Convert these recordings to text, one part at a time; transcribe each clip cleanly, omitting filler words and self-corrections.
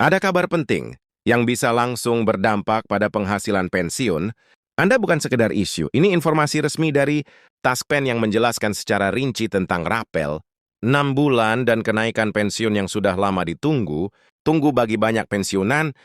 Ada kabar penting yang bisa langsung berdampak pada penghasilan pensiun. Anda bukan sekedar isu, ini informasi resmi dari Taspen yang menjelaskan secara rinci tentang rapel, 6 bulan dan kenaikan pensiun yang sudah lama ditunggu. Tunggu bagi banyak pensiunan,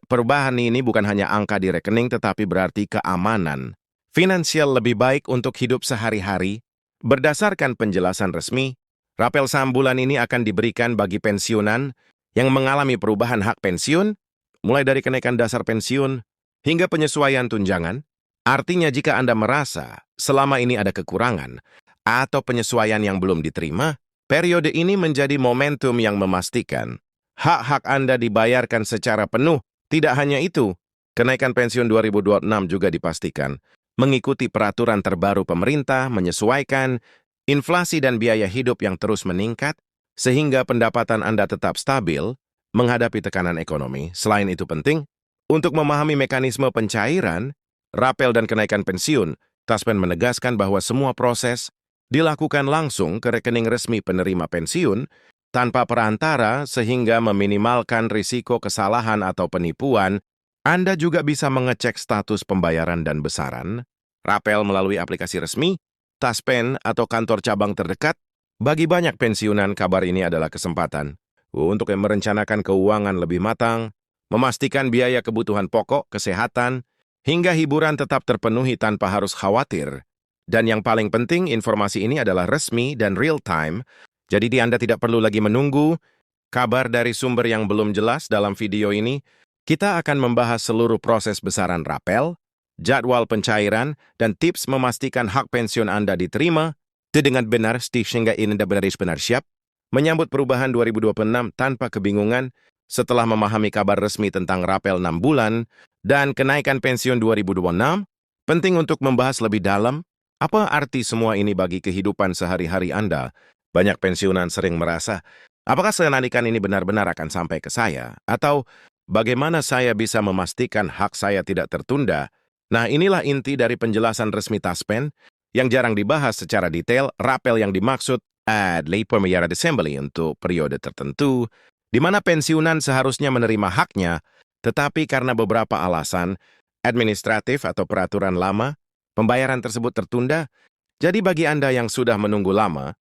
perubahan ini bukan hanya angka di rekening tetapi berarti keamanan finansial lebih baik untuk hidup sehari-hari. Berdasarkan penjelasan resmi, rapel 6 bulan ini akan diberikan bagi pensiunan yang mengalami perubahan hak pensiun, mulai dari kenaikan dasar pensiun hingga penyesuaian tunjangan. Artinya jika Anda merasa selama ini ada kekurangan atau penyesuaian yang belum diterima, periode ini menjadi momentum yang memastikan hak-hak Anda dibayarkan secara penuh. Tidak hanya itu, kenaikan pensiun 2026 juga dipastikan mengikuti peraturan terbaru pemerintah menyesuaikan inflasi dan biaya hidup yang terus meningkat, sehingga pendapatan Anda tetap stabil menghadapi tekanan ekonomi. Selain itu penting, untuk memahami mekanisme pencairan, rapel dan kenaikan pensiun, Taspen menegaskan bahwa semua proses dilakukan langsung ke rekening resmi penerima pensiun tanpa perantara sehingga meminimalkan risiko kesalahan atau penipuan. Anda juga bisa mengecek status pembayaran dan besaran rapel melalui aplikasi resmi, Taspen atau kantor cabang terdekat. Bagi banyak pensiunan, kabar ini adalah kesempatan untuk merencanakan keuangan lebih matang, memastikan biaya kebutuhan pokok, kesehatan, hingga hiburan tetap terpenuhi tanpa harus khawatir. Dan yang paling penting, informasi ini adalah resmi dan real-time, jadi Anda tidak perlu lagi menunggu kabar dari sumber yang belum jelas. Dalam video ini, kita akan membahas seluruh proses besaran rapel, jadwal pencairan, dan tips memastikan hak pensiun Anda diterima dengan benar sehingga ini benar siap menyambut perubahan 2026 tanpa kebingungan. Setelah memahami kabar resmi tentang rapel 6 bulan dan kenaikan pensiun 2026, penting untuk membahas lebih dalam apa arti semua ini bagi kehidupan sehari-hari Anda. Banyak pensiunan sering merasa, apakah kenaikan ini benar-benar akan sampai ke saya? Atau bagaimana saya bisa memastikan hak saya tidak tertunda? Nah, inilah inti dari penjelasan resmi Taspen yang jarang dibahas secara detail. Rapel yang dimaksud adalah pembayaran assembly untuk periode tertentu, di mana pensiunan seharusnya menerima haknya, tetapi karena beberapa alasan administratif atau peraturan lama, pembayaran tersebut tertunda. Jadi bagi Anda yang sudah menunggu lama,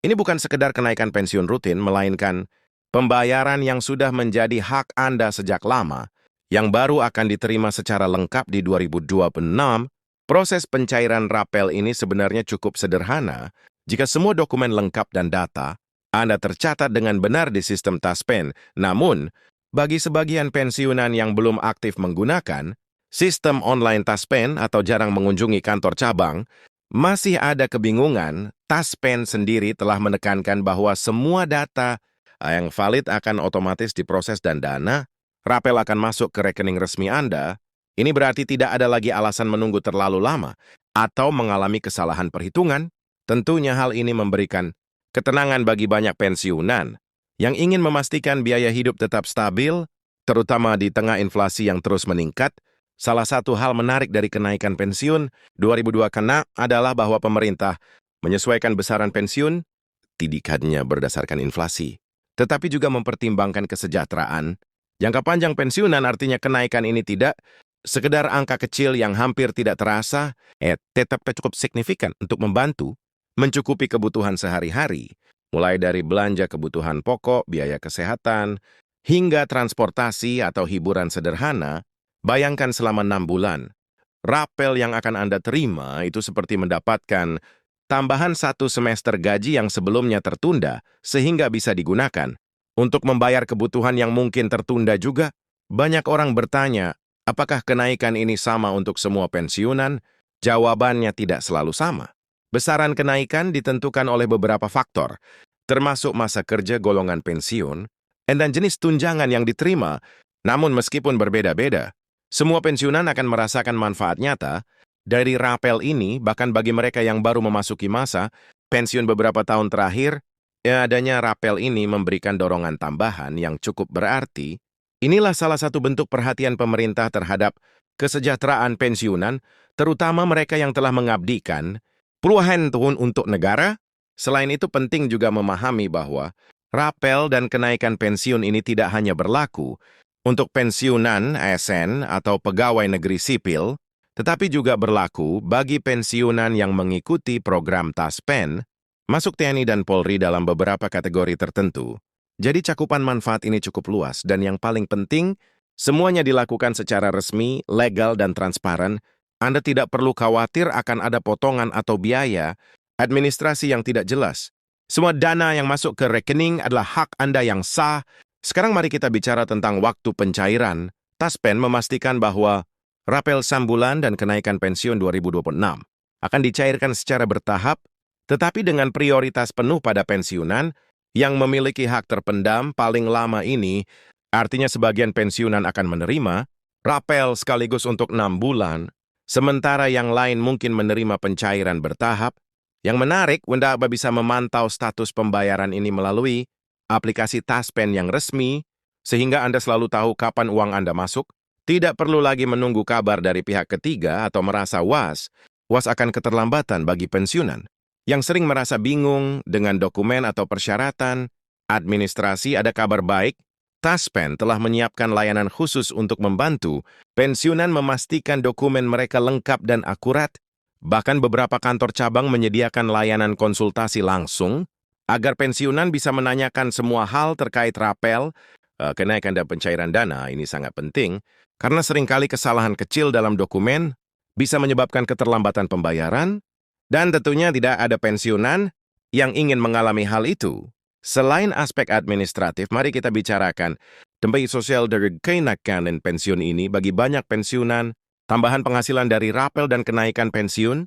ini bukan sekedar kenaikan pensiun rutin, melainkan pembayaran yang sudah menjadi hak Anda sejak lama, yang baru akan diterima secara lengkap di 2026. Proses pencairan rapel ini sebenarnya cukup sederhana jika semua dokumen lengkap dan data Anda tercatat dengan benar di sistem Taspen. Namun, bagi sebagian pensiunan yang belum aktif menggunakan sistem online Taspen atau jarang mengunjungi kantor cabang, masih ada kebingungan. Taspen sendiri telah menekankan bahwa semua data yang valid akan otomatis diproses dan dana rapel akan masuk ke rekening resmi Anda. Ini berarti tidak ada lagi alasan menunggu terlalu lama atau mengalami kesalahan perhitungan. Tentunya hal ini memberikan ketenangan bagi banyak pensiunan yang ingin memastikan biaya hidup tetap stabil, terutama di tengah inflasi yang terus meningkat. Salah satu hal menarik dari kenaikan pensiun 2002 adalah bahwa pemerintah menyesuaikan besaran pensiun tidaknya berdasarkan inflasi, tetapi juga mempertimbangkan kesejahteraan jangka panjang pensiunan. Artinya kenaikan ini tidak sekedar angka kecil yang hampir tidak terasa, tetap cukup signifikan untuk membantu mencukupi kebutuhan sehari-hari, mulai dari belanja kebutuhan pokok, biaya kesehatan, hingga transportasi atau hiburan sederhana. Bayangkan selama 6 bulan, rapel yang akan Anda terima itu seperti mendapatkan tambahan 1 semester gaji yang sebelumnya tertunda, sehingga bisa digunakan untuk membayar kebutuhan yang mungkin tertunda juga. Banyak orang bertanya, apakah kenaikan ini sama untuk semua pensiunan? Jawabannya tidak selalu sama. Besaran kenaikan ditentukan oleh beberapa faktor, termasuk masa kerja, golongan pensiun, dan jenis tunjangan yang diterima. Namun meskipun berbeda-beda, semua pensiunan akan merasakan manfaat nyata dari rapel ini. Bahkan bagi mereka yang baru memasuki masa pensiun beberapa tahun terakhir, adanya rapel ini memberikan dorongan tambahan yang cukup berarti. Inilah salah satu bentuk perhatian pemerintah terhadap kesejahteraan pensiunan, terutama mereka yang telah mengabdikan puluhan tahun untuk negara. Selain itu penting juga memahami bahwa Rapel dan kenaikan pensiun ini tidak hanya berlaku untuk pensiunan ASN atau pegawai negeri sipil, tetapi juga berlaku bagi pensiunan yang mengikuti program TASPEN, masuk TNI dan Polri dalam beberapa kategori tertentu. Jadi cakupan manfaat ini cukup luas dan yang paling penting, semuanya dilakukan secara resmi, legal, dan transparan. Anda tidak perlu khawatir akan ada potongan atau biaya administrasi yang tidak jelas. Semua dana yang masuk ke rekening adalah hak Anda yang sah. Sekarang mari kita bicara tentang waktu pencairan. TASPEN memastikan bahwa rapel 6 bulan dan kenaikan pensiun 2026 akan dicairkan secara bertahap, tetapi dengan prioritas penuh pada pensiunan yang memiliki hak terpendam paling lama ini, artinya sebagian pensiunan akan menerima rapel sekaligus untuk 6 bulan, sementara yang lain mungkin menerima pencairan bertahap. Yang menarik, Anda bisa memantau status pembayaran ini melalui aplikasi TASPEN yang resmi, sehingga Anda selalu tahu kapan uang Anda masuk. Tidak perlu lagi menunggu kabar dari pihak ketiga atau merasa was akan keterlambatan bagi pensiunan. Yang sering merasa bingung dengan dokumen atau persyaratan administrasi, ada kabar baik. TASPEN telah menyiapkan layanan khusus untuk membantu pensiunan memastikan dokumen mereka lengkap dan akurat. Bahkan beberapa kantor cabang menyediakan layanan konsultasi langsung agar pensiunan bisa menanyakan semua hal terkait rapel, kenaikan dan pencairan dana. Ini sangat penting karena seringkali kesalahan kecil dalam dokumen bisa menyebabkan keterlambatan pembayaran dan tentunya tidak ada pensiunan yang ingin mengalami hal itu. Selain aspek administratif, mari kita bicarakan dampak sosial dari kenaikan pensiun ini bagi banyak pensiunan. Tambahan penghasilan dari rapel dan kenaikan pensiun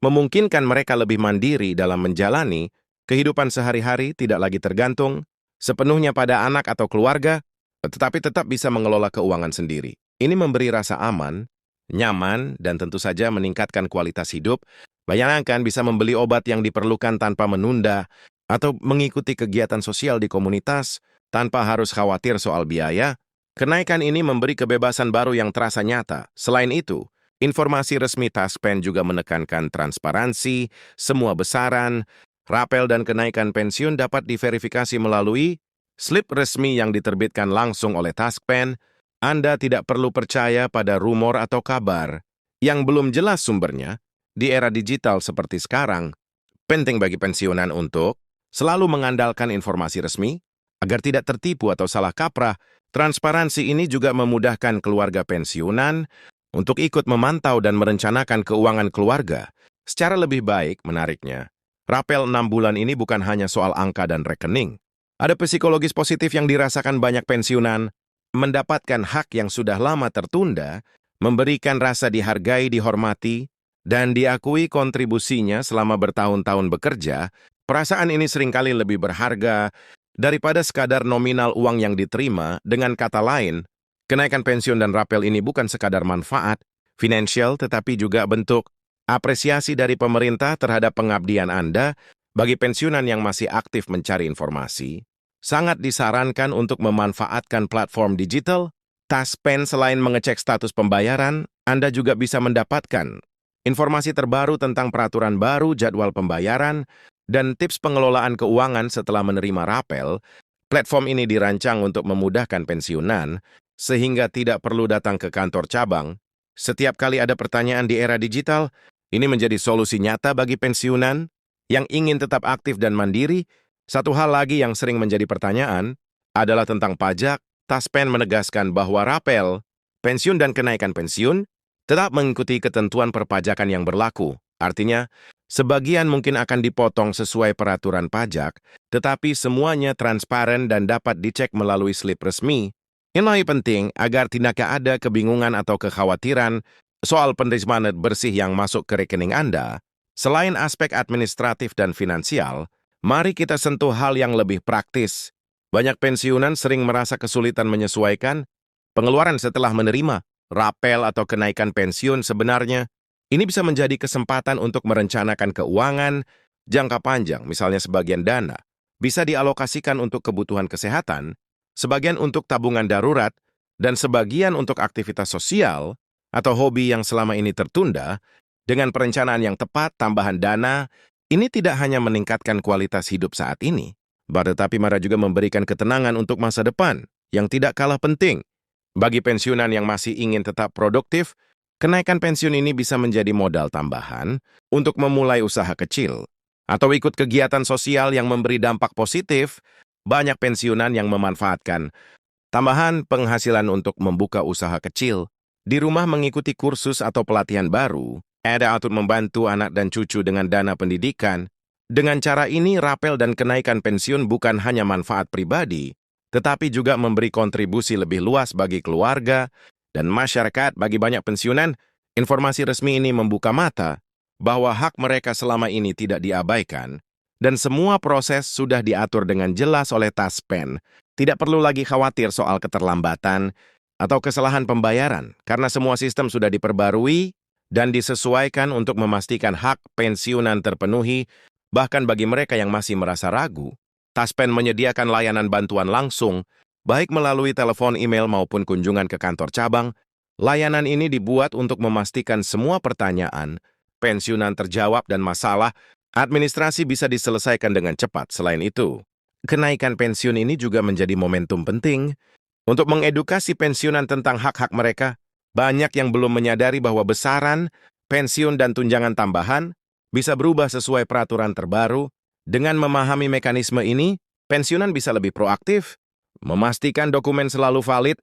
memungkinkan mereka lebih mandiri dalam menjalani kehidupan sehari-hari, tidak lagi tergantung sepenuhnya pada anak atau keluarga, tetapi tetap bisa mengelola keuangan sendiri. Ini memberi rasa aman, nyaman, dan tentu saja meningkatkan kualitas hidup. Bayangkan bisa membeli obat yang diperlukan tanpa menunda atau mengikuti kegiatan sosial di komunitas tanpa harus khawatir soal biaya. Kenaikan ini memberi kebebasan baru yang terasa nyata. Selain itu, informasi resmi TASPEN juga menekankan transparansi, semua besaran, rapel dan kenaikan pensiun dapat diverifikasi melalui slip resmi yang diterbitkan langsung oleh TASPEN. Anda tidak perlu percaya pada rumor atau kabar yang belum jelas sumbernya. Di era digital seperti sekarang, penting bagi pensiunan untuk selalu mengandalkan informasi resmi agar tidak tertipu atau salah kaprah. Transparansi ini juga memudahkan keluarga pensiunan untuk ikut memantau dan merencanakan keuangan keluarga secara lebih baik. Menariknya, rapel 6 bulan ini bukan hanya soal angka dan rekening. Ada psikologis positif yang dirasakan banyak pensiunan, mendapatkan hak yang sudah lama tertunda, memberikan rasa dihargai, dihormati, dan diakui kontribusinya selama bertahun-tahun bekerja. Perasaan ini seringkali lebih berharga daripada sekadar nominal uang yang diterima. Dengan kata lain, kenaikan pensiun dan rapel ini bukan sekadar manfaat finansial, tetapi juga bentuk apresiasi dari pemerintah terhadap pengabdian Anda. Bagi pensiunan yang masih aktif mencari informasi, sangat disarankan untuk memanfaatkan platform digital TASPEN. Selain mengecek status pembayaran, Anda juga bisa mendapatkan informasi terbaru tentang peraturan baru, jadwal pembayaran, dan tips pengelolaan keuangan setelah menerima rapel. Platform ini dirancang untuk memudahkan pensiunan, sehingga tidak perlu datang ke kantor cabang. Setiap kali ada pertanyaan di era digital, ini menjadi solusi nyata bagi pensiunan yang ingin tetap aktif dan mandiri. Satu hal lagi yang sering menjadi pertanyaan adalah tentang pajak. TASPEN menegaskan bahwa rapel, pensiun dan kenaikan pensiun tetap mengikuti ketentuan perpajakan yang berlaku. Artinya, sebagian mungkin akan dipotong sesuai peraturan pajak, tetapi semuanya transparan dan dapat dicek melalui slip resmi. Yang lebih penting, agar tidak ada kebingungan atau kekhawatiran soal penerimaan bersih yang masuk ke rekening Anda. Selain aspek administratif dan finansial, mari kita sentuh hal yang lebih praktis. Banyak pensiunan sering merasa kesulitan menyesuaikan pengeluaran setelah menerima rapel atau kenaikan pensiun. Sebenarnya, ini bisa menjadi kesempatan untuk merencanakan keuangan jangka panjang. Misalnya sebagian dana bisa dialokasikan untuk kebutuhan kesehatan, sebagian untuk tabungan darurat, dan sebagian untuk aktivitas sosial atau hobi yang selama ini tertunda. Dengan perencanaan yang tepat, tambahan dana ini tidak hanya meningkatkan kualitas hidup saat ini, tetapi mereka juga memberikan ketenangan untuk masa depan yang tidak kalah penting. Bagi pensiunan yang masih ingin tetap produktif, kenaikan pensiun ini bisa menjadi modal tambahan untuk memulai usaha kecil atau ikut kegiatan sosial yang memberi dampak positif. Banyak pensiunan yang memanfaatkan tambahan penghasilan untuk membuka usaha kecil, di rumah mengikuti kursus atau pelatihan baru, ada untuk membantu anak dan cucu dengan dana pendidikan. Dengan cara ini, rapel dan kenaikan pensiun bukan hanya manfaat pribadi, tetapi juga memberi kontribusi lebih luas bagi keluarga dan masyarakat. Bagi banyak pensiunan, informasi resmi ini membuka mata bahwa hak mereka selama ini tidak diabaikan, dan semua proses sudah diatur dengan jelas oleh Taspen. Tidak perlu lagi khawatir soal keterlambatan atau kesalahan pembayaran, karena semua sistem sudah diperbarui dan disesuaikan untuk memastikan hak pensiunan terpenuhi. Bahkan bagi mereka yang masih merasa ragu, Taspen menyediakan layanan bantuan langsung, baik melalui telepon, email, maupun kunjungan ke kantor cabang. Layanan ini dibuat untuk memastikan semua pertanyaan pensiunan terjawab dan masalah administrasi bisa diselesaikan dengan cepat. Selain itu, kenaikan pensiun ini juga menjadi momentum penting untuk mengedukasi pensiunan tentang hak-hak mereka. Banyak yang belum menyadari bahwa besaran pensiun dan tunjangan tambahan bisa berubah sesuai peraturan terbaru. Dengan memahami mekanisme ini, pensiunan bisa lebih proaktif, memastikan dokumen selalu valid,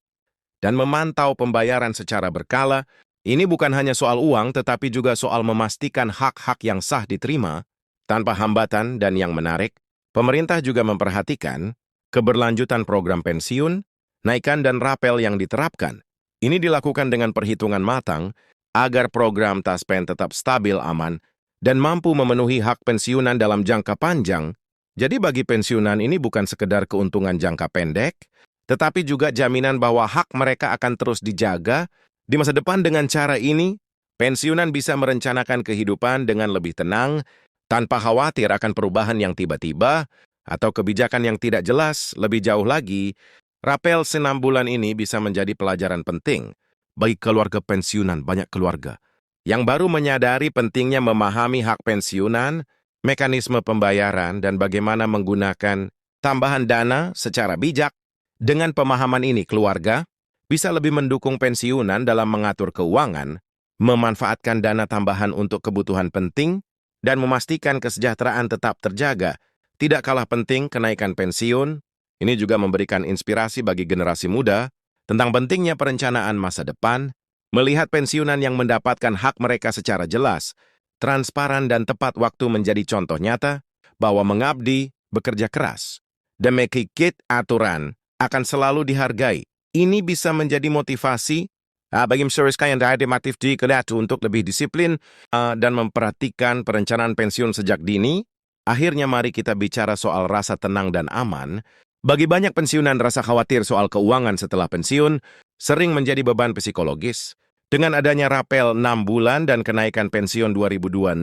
dan memantau pembayaran secara berkala. Ini bukan hanya soal uang, tetapi juga soal memastikan hak-hak yang sah diterima tanpa hambatan. Dan yang menarik, pemerintah juga memperhatikan keberlanjutan program pensiun, naikan dan rapel yang diterapkan. Ini dilakukan dengan perhitungan matang agar program Taspen tetap stabil, aman, dan mampu memenuhi hak pensiunan dalam jangka panjang. Jadi bagi pensiunan ini bukan sekedar keuntungan jangka pendek, tetapi juga jaminan bahwa hak mereka akan terus dijaga di masa depan. Dengan cara ini, pensiunan bisa merencanakan kehidupan dengan lebih tenang, tanpa khawatir akan perubahan yang tiba-tiba atau kebijakan yang tidak jelas. Lebih jauh lagi, rapel 6 bulan ini bisa menjadi pelajaran penting bagi keluarga pensiunan. Banyak keluarga yang baru menyadari pentingnya memahami hak pensiunan, mekanisme pembayaran, dan bagaimana menggunakan tambahan dana secara bijak. Dengan pemahaman ini, keluarga bisa lebih mendukung pensiunan dalam mengatur keuangan, memanfaatkan dana tambahan untuk kebutuhan penting, dan memastikan kesejahteraan tetap terjaga. Tidak kalah penting, kenaikan pensiun ini juga memberikan inspirasi bagi generasi muda tentang pentingnya perencanaan masa depan. Melihat pensiunan yang mendapatkan hak mereka secara jelas, transparan, dan tepat waktu menjadi contoh nyata bahwa mengabdi, bekerja keras, dan mengikut aturan akan selalu dihargai. Ini bisa menjadi motivasi bagi masyarakat yang aktif di kerja untuk lebih disiplin dan memperhatikan perencanaan pensiun sejak dini. Akhirnya mari kita bicara soal rasa tenang dan aman. Bagi banyak pensiunan, rasa khawatir soal keuangan setelah pensiun sering menjadi beban psikologis. Dengan adanya rapel 6 bulan dan kenaikan pensiun 2026,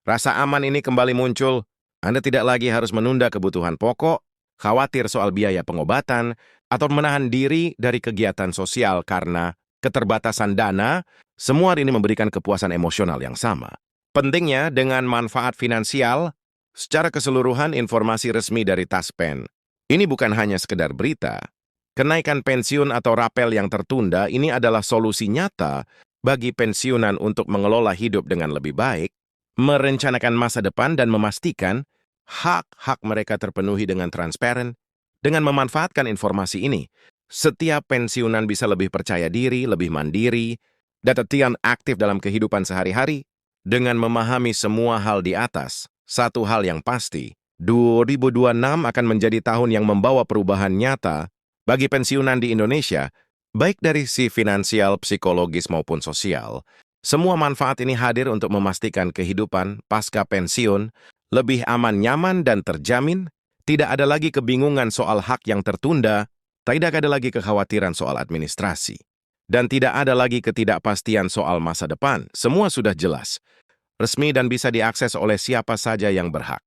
rasa aman ini kembali muncul. Anda tidak lagi harus menunda kebutuhan pokok, khawatir soal biaya pengobatan, atau menahan diri dari kegiatan sosial karena keterbatasan dana. Semua ini memberikan kepuasan emosional yang sama. Pentingnya dengan manfaat finansial, secara keseluruhan informasi resmi dari Taspen. Ini bukan hanya sekedar berita. Kenaikan pensiun atau rapel yang tertunda ini adalah solusi nyata bagi pensiunan untuk mengelola hidup dengan lebih baik, merencanakan masa depan, dan memastikan hak-hak mereka terpenuhi dengan transparan. Dengan memanfaatkan informasi ini, setiap pensiunan bisa lebih percaya diri, lebih mandiri, dan tetap aktif dalam kehidupan sehari-hari. Dengan memahami semua hal di atas, satu hal yang pasti, 2026 akan menjadi tahun yang membawa perubahan nyata bagi pensiunan di Indonesia, baik dari sisi finansial, psikologis, maupun sosial. Semua manfaat ini hadir untuk memastikan kehidupan pasca pensiun lebih aman, nyaman, dan terjamin. Tidak ada lagi kebingungan soal hak yang tertunda, tidak ada lagi kekhawatiran soal administrasi, dan tidak ada lagi ketidakpastian soal masa depan. Semua sudah jelas, resmi, dan bisa diakses oleh siapa saja yang berhak.